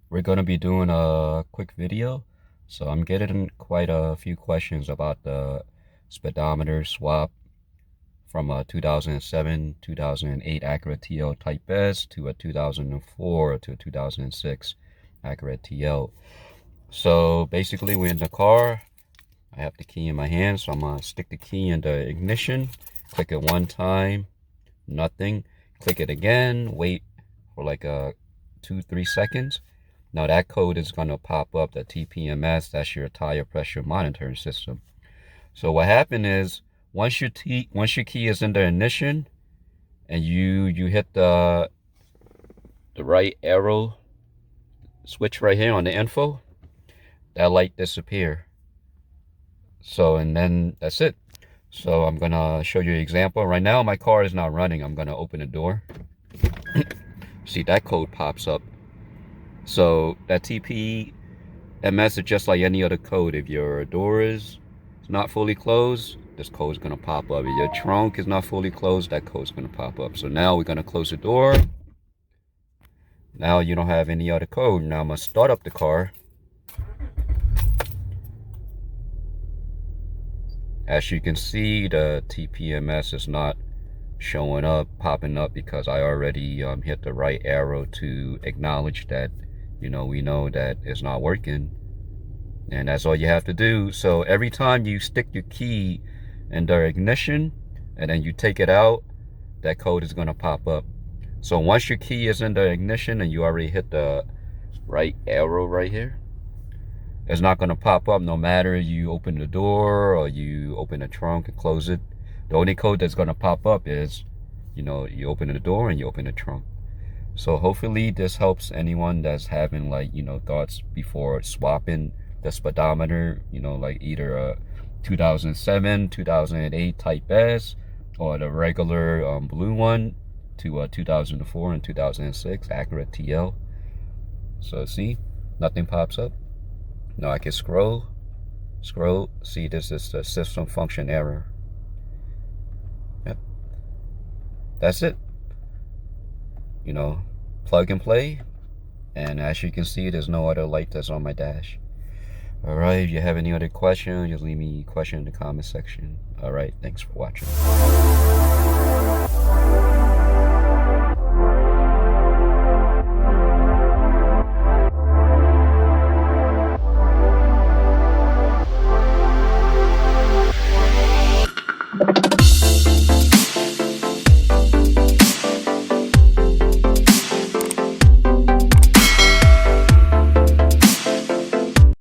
We're going to be doing a quick video. So I'm getting quite a few questions about the speedometer swap from a 2007, 2008 Acura TL Type S to a 2004 to a 2006 Acura TL. So basically we're in the car. I have the key in my hand, so I'm going to stick the key in the ignition, click it one time, nothing. Click it again, wait for like 2-3 seconds. Now that code is going to pop up, the tpms. That's your tire pressure monitoring system. So what happened is once your key is in the ignition and you hit the right arrow switch right here on the info, that light disappear. So and then that's it. So I'm gonna show you an example. Right now my car is not running. I'm gonna open the door. See, that code pops up. So that tpms is just like any other code. If your door is not fully closed, this code is gonna pop up. If your trunk is not fully closed, that code is gonna pop up. So now we're gonna close the door. Now you don't have any other code. Now I'm gonna start up the car. As you can see, the tpms is not showing up, popping up, because I already hit the right arrow to acknowledge that, we know that it's not working. And that's all you have to do. So every time you stick your key in the ignition and then you take it out, that code is going to pop up. So once your key is in the ignition and you already hit the right arrow right here, it's not going to pop up no matter you open the door or you open the trunk and close it. The only code that's going to pop up is, you open the door and you open the trunk. So hopefully this helps anyone that's having thoughts before swapping the speedometer, like either a 2007, 2008 Type S or the regular blue one to a 2004 and 2006 Acura TL. So see, nothing pops up. Now I can scroll. See, this is the system function error. Yep. That's it. Plug and play. And as you can see, there's no other light that's on my dash. Alright, if you have any other questions, just leave me a question in the comment section. Alright, thanks for watching.